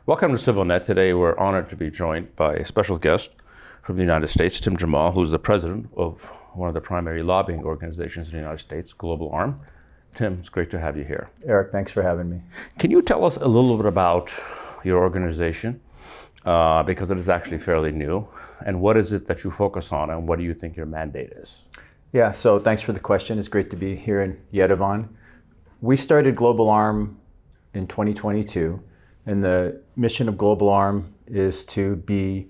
Welcome to CivilNet. Today we're honored to be joined by a special guest from the United States, Tim Jemal, who's the president of one of the primary lobbying organizations in the United States, Global Arm. Tim, it's great to have you here. Eric, thanks for having me. Can you tell us a little bit about your organization, because it is actually fairly new, and what is it that you focus on, and what do you think your mandate is? Yeah, so thanks for the question. It's great to be here in Yerevan. We started Global Arm in 2022. And the mission of Global Arm is to be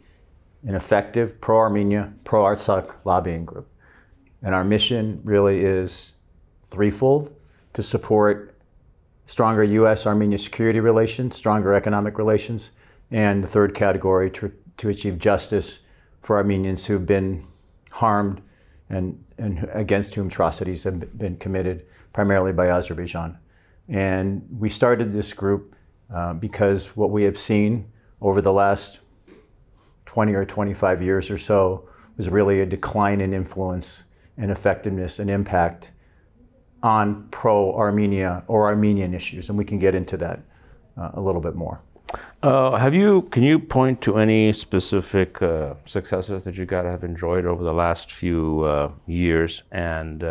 an effective pro-Armenia, pro-Artsakh lobbying group. And our mission really is threefold: to support stronger US-Armenia security relations, stronger economic relations, and the third category, to achieve justice for Armenians who've been harmed and against whom atrocities have been committed, primarily by Azerbaijan. And we started this group because what we have seen over the last 20 or 25 years or so was really a decline in influence and effectiveness and impact on pro-Armenia or Armenian issues, and we can get into that a little bit more. Can you point to any specific successes that you guys have enjoyed over the last few years, and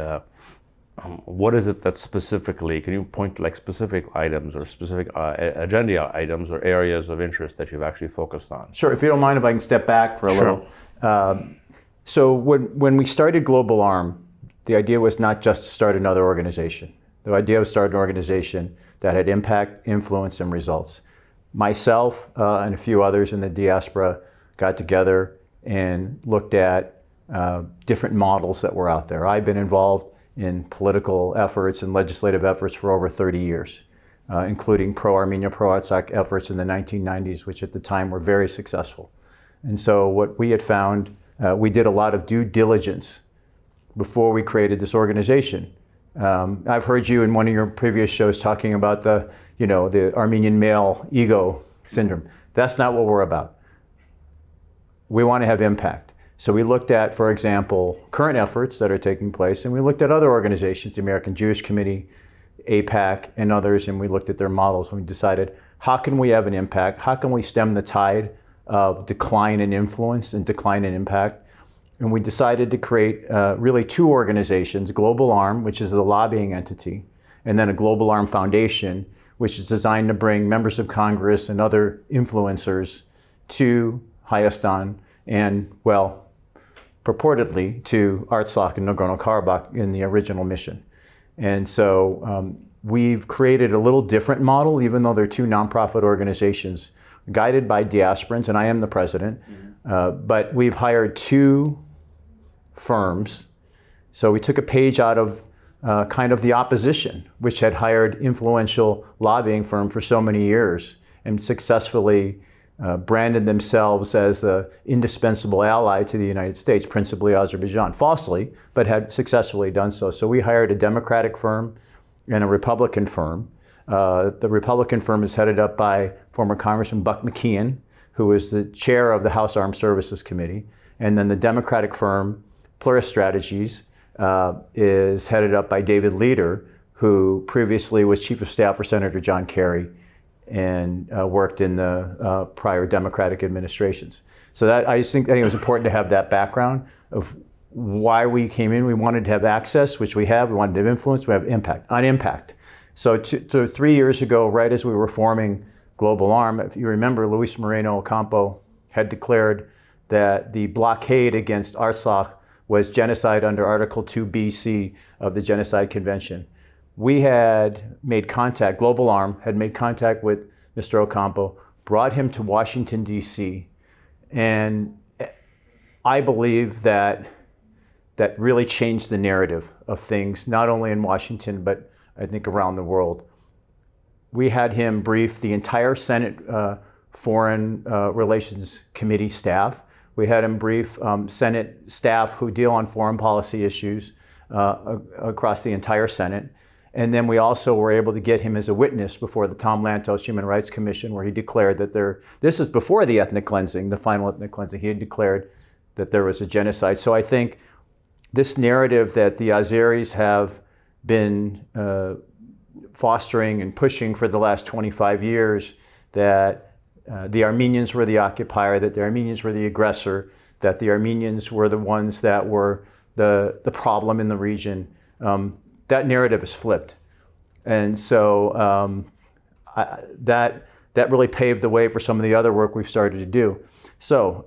what is it that specifically, can you point to like specific items or specific agenda items or areas of interest that you've actually focused on? Sure, if you don't mind if I can step back for a little. So when we started Global Arm, the idea was not just to start another organization. The idea was to start an organization that had impact, influence, and results. Myself and a few others in the diaspora got together and looked at different models that were out there. I've been involved in political efforts and legislative efforts for over 30 years, including pro-Armenia, pro-Artsakh efforts in the 1990s, which at the time were very successful. And so what we had found, we did a lot of due diligence before we created this organization. I've heard you in one of your previous shows talking about the Armenian male ego syndrome. That's not what we're about. We want to have impact. So we looked at, for example, current efforts that are taking place, and we looked at other organizations, the American Jewish Committee, AIPAC, and others, and we looked at their models, and we decided, how can we have an impact? How can we stem the tide of decline in influence and decline in impact? And we decided to create really two organizations: Global Arm, which is the lobbying entity, and then a Global Arm Foundation, which is designed to bring members of Congress and other influencers to Hayastan and, well, purportedly to Artsakh and Nagorno-Karabakh in the original mission. And so we've created a little different model, even though they're two nonprofit organizations guided by diasporans, and I am the president. But we've hired two firms. So we took a page out of kind of the opposition, which had hired influential lobbying firm for so many years and successfully branded themselves as the indispensable ally to the United States, principally Azerbaijan, falsely, but had successfully done so. So we hired a Democratic firm and a Republican firm. The Republican firm is headed up by former Congressman Buck McKeon, who is the chair of the House Armed Services Committee. And then the Democratic firm, Plurist Strategies, is headed up by David Leader, who previously was chief of staff for Senator John Kerry and worked in the prior Democratic administrations. So that I think it was important to have that background of why we came in. We wanted to have access, which we have. We wanted to have influence. We have impact. On impact. So 3 years ago, right as we were forming Global Arm, if you remember, Luis Moreno Ocampo had declared that the blockade against Artsakh was genocide under Article 2BC of the Genocide Convention. We had made contact, Global Arm had made contact with Mr. Ocampo, brought him to Washington, D.C., and I believe that really changed the narrative of things, not only in Washington, but I think around the world. We had him brief the entire Senate Foreign Relations Committee staff. We had him brief Senate staff who deal on foreign policy issues across the entire Senate. And then we also were able to get him as a witness before the Tom Lantos Human Rights Commission, where he declared that this is before the ethnic cleansing, the final ethnic cleansing, he had declared that there was a genocide. So I think this narrative that the Azeris have been fostering and pushing for the last 25 years, that the Armenians were the occupier, that the Armenians were the aggressor, that the Armenians were the ones that were the problem in the region. That narrative is flipped. And so that really paved the way for some of the other work we've started to do. So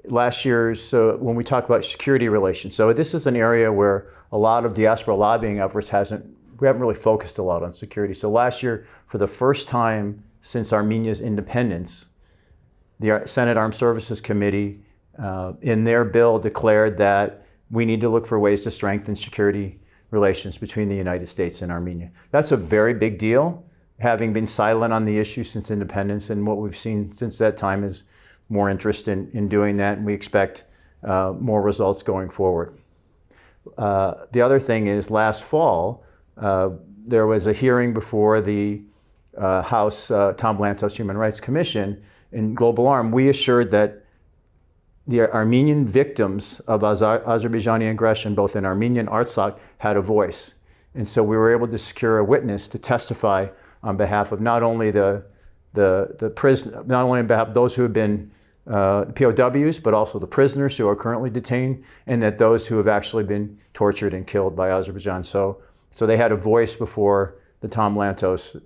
last year, so when we talk about security relations, so this is an area where a lot of diaspora lobbying efforts we haven't really focused a lot on security. So last year, for the first time since Armenia's independence, the Senate Armed Services Committee, in their bill, declared that we need to look for ways to strengthen security relations between the United States and Armenia. That's a very big deal, having been silent on the issue since independence, and what we've seen since that time is more interest in doing that, and we expect more results going forward. The other thing is, last fall, there was a hearing before the House Tom Lantos Human Rights Commission in Global Arm. We assured that the Armenian victims of Azerbaijani aggression, both in Armenia and Artsakh, had a voice. And so we were able to secure a witness to testify on behalf of not only the prisoner, not only on behalf of those who have been POWs, but also the prisoners who are currently detained, and that those who have actually been tortured and killed by Azerbaijan. So they had a voice before the Tom Lantos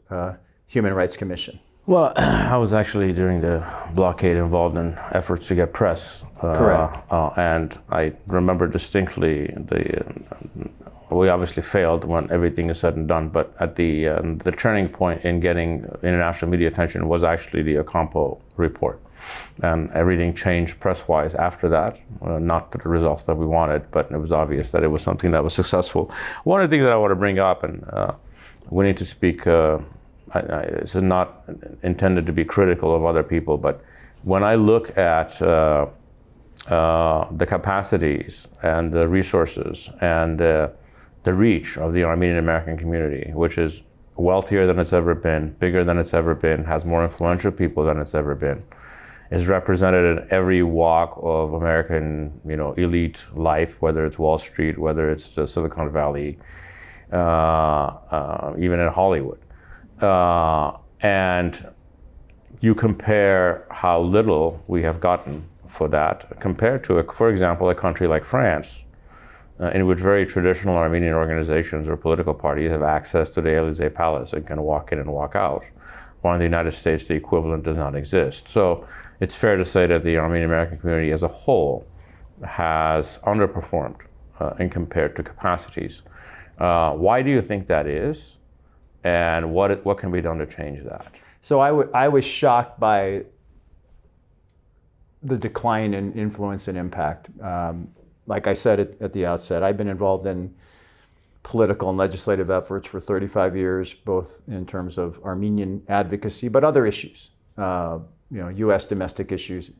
Human Rights Commission. Well, I was actually during the blockade involved in efforts to get press. Correct. And I remember distinctly we obviously failed when everything is said and done, but at the turning point in getting international media attention was actually the Ocampo report. And everything changed press-wise after that, not the results that we wanted, but it was obvious that it was something that was successful. One of the things that I want to bring up, and we need to speak, this is not intended to be critical of other people, but when I look at the capacities and the resources and the reach of the Armenian-American community, which is wealthier than it's ever been, bigger than it's ever been, has more influential people than it's ever been, is represented in every walk of American, elite life, whether it's Wall Street, whether it's the Silicon Valley, even in Hollywood. And you compare how little we have gotten for that compared to, for example, a country like France, in which very traditional Armenian organizations or political parties have access to the Élysée Palace and can walk in and walk out. While in the United States, the equivalent does not exist. So it's fair to say that the Armenian-American community as a whole has underperformed in compared to capacities. Why do you think that is? And what can be done to change that? So I was shocked by the decline in influence and impact. Like I said at the outset, I've been involved in political and legislative efforts for 35 years, both in terms of Armenian advocacy, but other issues, U.S. domestic issues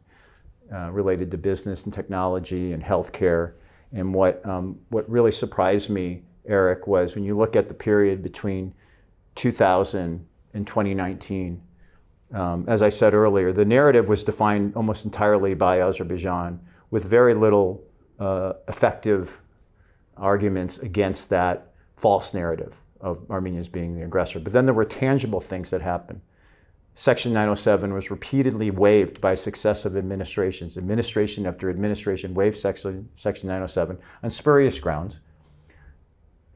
related to business and technology and healthcare. And what really surprised me, Eric, was when you look at the period between 2000 and 2019, as I said earlier, the narrative was defined almost entirely by Azerbaijan, with very little effective arguments against that false narrative of Armenians being the aggressor. But then there were tangible things that happened. Section 907 was repeatedly waived by successive administrations. Administration after administration waived Section 907 on spurious grounds.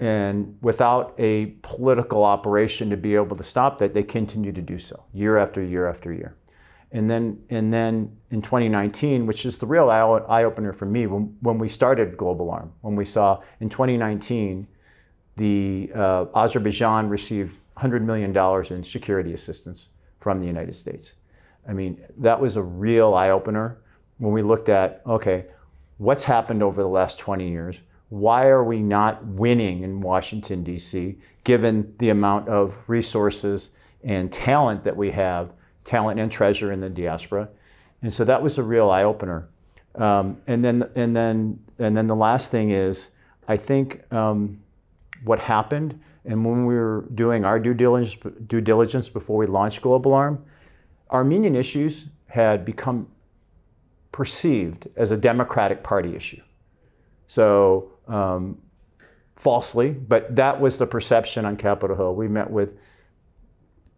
And without a political operation to be able to stop that, they continued to do so year after year after year. And then in 2019, which is the real eye-opener for me, when we started Global Arm, when we saw in 2019, Azerbaijan received $100 million in security assistance from the United States. I mean, that was a real eye-opener when we looked at, okay, what's happened over the last 20 years? Why are we not winning in Washington, D.C., given the amount of resources and talent that we have, talent and treasure in the diaspora? And so that was a real eye-opener. And then the last thing is, I think what happened, and when we were doing our due diligence before we launched Global Arm, Armenian issues had become perceived as a Democratic Party issue. So falsely, but that was the perception on Capitol Hill. We met with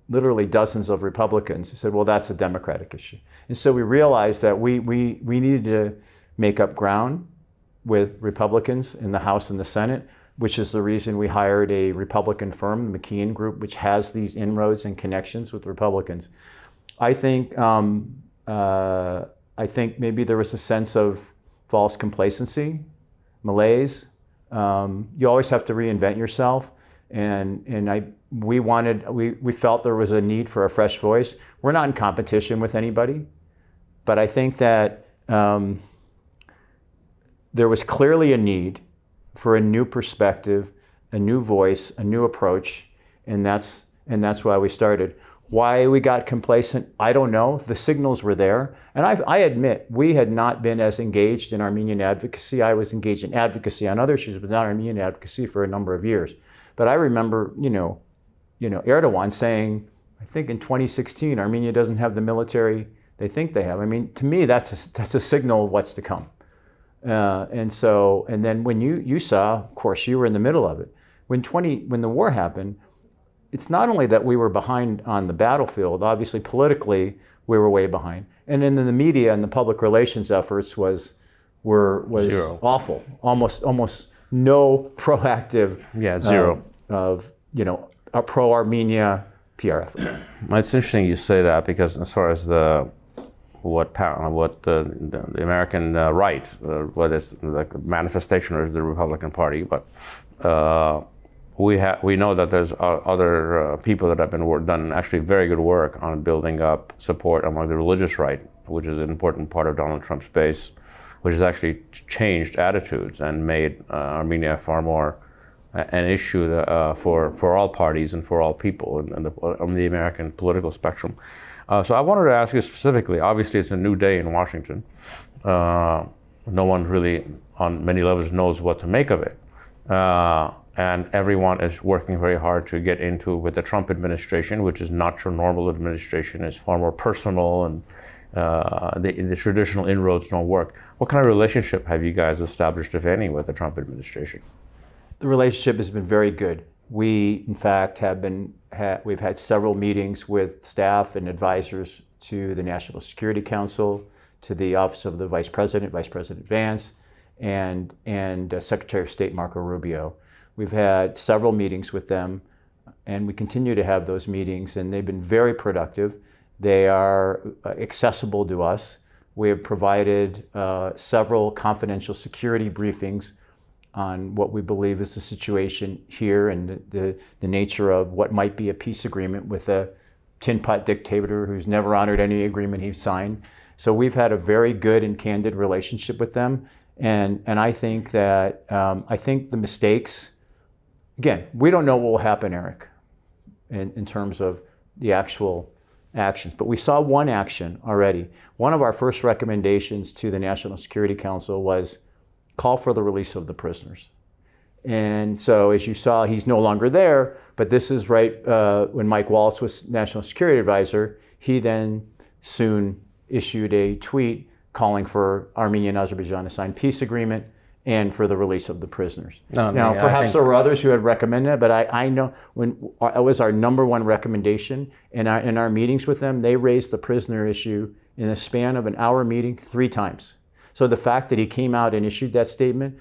literally dozens of Republicans who said, well, that's a Democratic issue. And so we realized that we needed to make up ground with Republicans in the House and the Senate, which is the reason we hired a Republican firm, the McKeon Group, which has these inroads and connections with Republicans. I think maybe there was a sense of false complacency, malaise. You always have to reinvent yourself, and we felt there was a need for a fresh voice. We're not in competition with anybody, but I think that there was clearly a need for a new perspective, a new voice, a new approach, and that's why we started. Why we got complacent, I don't know. The signals were there. And I admit, we had not been as engaged in Armenian advocacy. I was engaged in advocacy on other issues, but not Armenian advocacy for a number of years. But I remember, Erdogan saying, I think in 2016, Armenia doesn't have the military they think they have. I mean, to me, that's a signal of what's to come. And then when you saw, of course, you were in the middle of it. When the war happened, it's not only that we were behind on the battlefield, obviously politically we were way behind. And then the media and the public relations efforts was zero. Awful. Almost no proactive zero of a pro-Armenia PR effort. It's interesting you say that, because as far as what the American right, whether it's like a manifestation or the Republican Party, but we know that there's other people that have done actually very good work on building up support among the religious right, which is an important part of Donald Trump's base, which has actually changed attitudes and made Armenia far more an issue for all parties and for all people on the American political spectrum. So I wanted to ask you specifically, obviously it's a new day in Washington. No one really on many levels knows what to make of it. And everyone is working very hard to get into with the Trump administration, which is not your normal administration. It's far more personal, and the traditional inroads don't work. What kind of relationship have you guys established, if any, with the Trump administration? The relationship has been very good. We, in fact, we've had several meetings with staff and advisors to the National Security Council, to the Office of the Vice President Vance, and Secretary of State Marco Rubio. We've had several meetings with them, and we continue to have those meetings, and they've been very productive. They are accessible to us. We have provided several confidential security briefings on what we believe is the situation here and the nature of what might be a peace agreement with a tin pot dictator who's never honored any agreement he's signed. So we've had a very good and candid relationship with them. And I think that, the mistakes, again, we don't know what will happen, Eric, in terms of the actual actions, but we saw one action already. One of our first recommendations to the National Security Council was call for the release of the prisoners. And so as you saw, he's no longer there, but this is right when Mike Wallace was National Security Advisor. He then soon issued a tweet calling for Armenia and Azerbaijan to sign peace agreement and for the release of the prisoners. Now, perhaps there were others who had recommended it, but I know it was our number one recommendation. In our meetings with them, they raised the prisoner issue in the span of an hour meeting 3 times. So the fact that he came out and issued that statement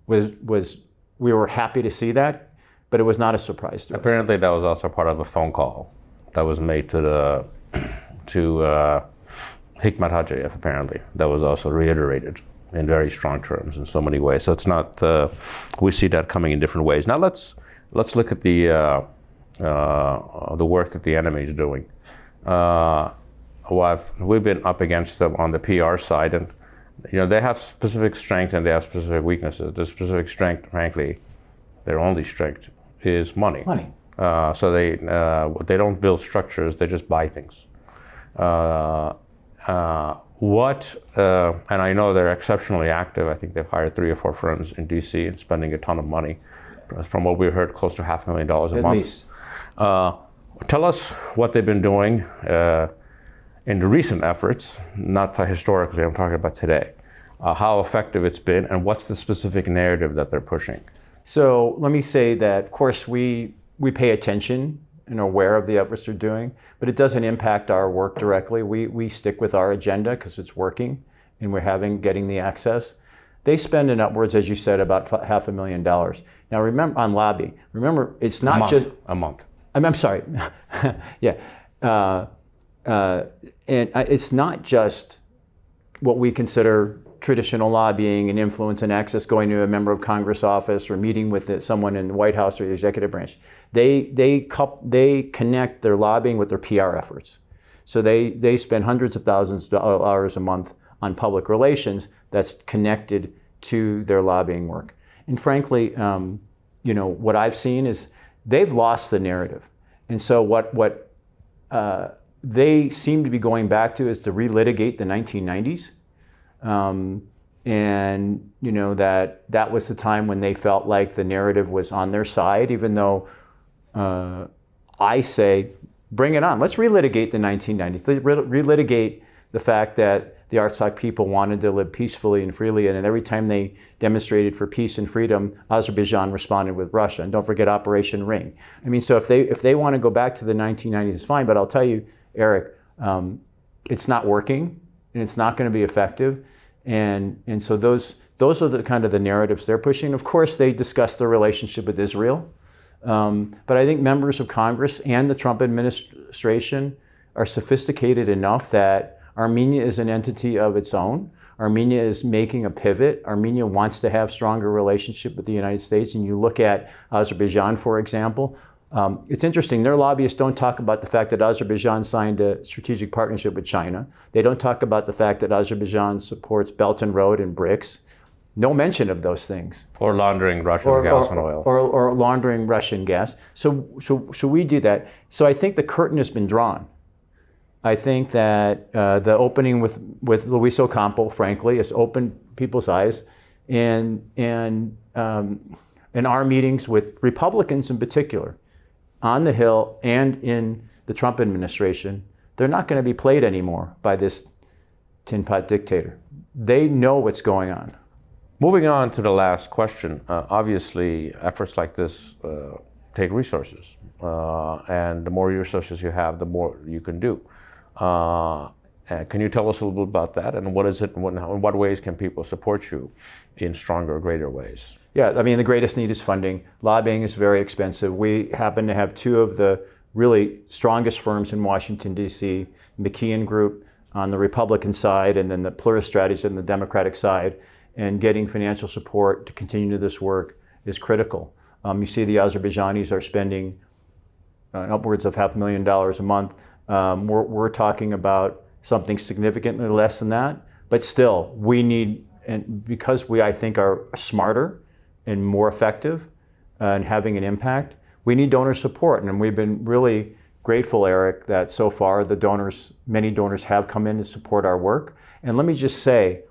was we were happy to see that, but it was not a surprise to us. Apparently that was also part of a phone call that was made to Hikmet Hajiyev, apparently. That was also reiterated in very strong terms in so many ways. So it's not, we see that coming in different ways. Now let's look at the work that the enemy is doing. We've been up against them on the PR side, and they have specific strengths and they have specific weaknesses. The specific strength, frankly, their only strength is money. So they don't build structures, they just buy things. And I know they're exceptionally active. I think they've hired 3 or 4 firms in DC and spending a ton of money. From what we heard, close to $500,000 a month. At least. Tell us what they've been doing in the recent efforts, not historically, I'm talking about today. How effective it's been, and what's the specific narrative that they're pushing? So let me say that, of course, we pay attention and aware of the efforts they're doing, but it doesn't impact our work directly. We stick with our agenda because it's working and we're getting the access. They spend in upwards, as you said, about $500,000. Now remember, on lobbying, remember it's not just a month. I'm sorry, yeah, and it's not just what we consider traditional lobbying and influence and access, going to a member of Congress office or meeting with someone in the White House or the executive branch. They connect their lobbying with their PR efforts. So they spend hundreds of thousands of dollars a month on public relations that's connected to their lobbying work. And frankly, what I've seen is they've lost the narrative. And so what they seem to be going back to is to relitigate the 1990s. And that was the time when they felt like the narrative was on their side, even though I say, bring it on. Let's relitigate the 1990s. Let's relitigate the fact that the Artsakh people wanted to live peacefully and freely, and every time they demonstrated for peace and freedom, Azerbaijan responded with Russia. And don't forget Operation Ring. I mean, so if they want to go back to the 1990s, it's fine. But I'll tell you, Eric, it's not working, and it's not going to be effective. And so those are the kind of the narratives they're pushing. Of course, they discuss their relationship with Israel. But I think members of Congress and the Trump administration are sophisticated enough that Armenia is an entity of its own. Armenia is making a pivot. Armenia wants to have stronger relationship with the United States. And you look at Azerbaijan, for example. It's interesting, their lobbyists don't talk about the fact that Azerbaijan signed a strategic partnership with China. They don't talk about the fact that Azerbaijan supports Belt and Road and BRICS. No mention of those things. Or laundering Russian gas and oil. Or laundering Russian gas. So we do that. So I think the curtain has been drawn. I think that the opening with Luis Ocampo, frankly, has opened people's eyes. And in our meetings with Republicans in particular, on the Hill and in the Trump administration, they're not going to be played anymore by this tin pot dictator. They know what's going on. Moving on to the last question, obviously efforts like this take resources, and the more resources you have, the more you can do. Can you tell us a little bit about that, and what is it, and in what ways can people support you in stronger, greater ways? Yeah, I mean, the greatest need is funding. Lobbying is very expensive. We happen to have two of the really strongest firms in Washington, D.C., McKeon Group on the Republican side, and then the Plurist Strategies on the Democratic side. And getting financial support to continue this work is critical. You see the Azerbaijanis are spending upwards of $500,000 a month. We're talking about something significantly less than that, but still we need, and because we, I think, are smarter and more effective and having an impact, we need donor support. And we've been really grateful, Eric, that so far many donors have come in to support our work. And let me just say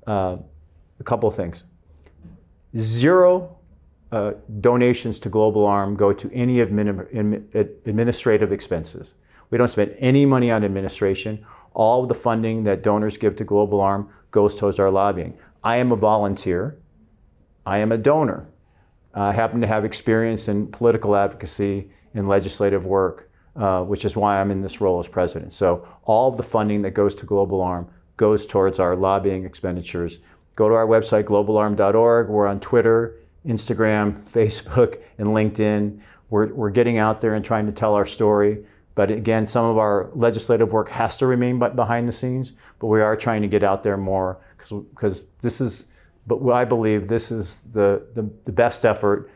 a couple of things. Zero donations to Global Arm go to any administrative expenses. We don't spend any money on administration. All of the funding that donors give to Global Arm goes towards our lobbying. I am a volunteer. I am a donor. I happen to have experience in political advocacy and legislative work, which is why I'm in this role as president. So all of the funding that goes to Global Arm goes towards our lobbying expenditures. Go to our website, globalarm.org. We're on Twitter, Instagram, Facebook, and LinkedIn. We're getting out there and trying to tell our story. But again, some of our legislative work has to remain behind the scenes, but we are trying to get out there more because I believe this is the best effort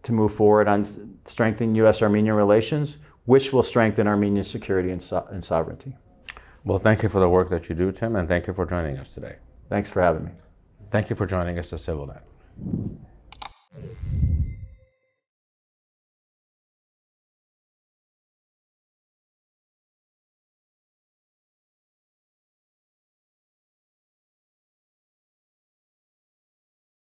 to move forward on strengthening US-Armenian relations, which will strengthen Armenian security and sovereignty. Well, thank you for the work that you do, Tim, and thank you for joining us today. Thanks for having me. Thank you for joining us at CivilNet.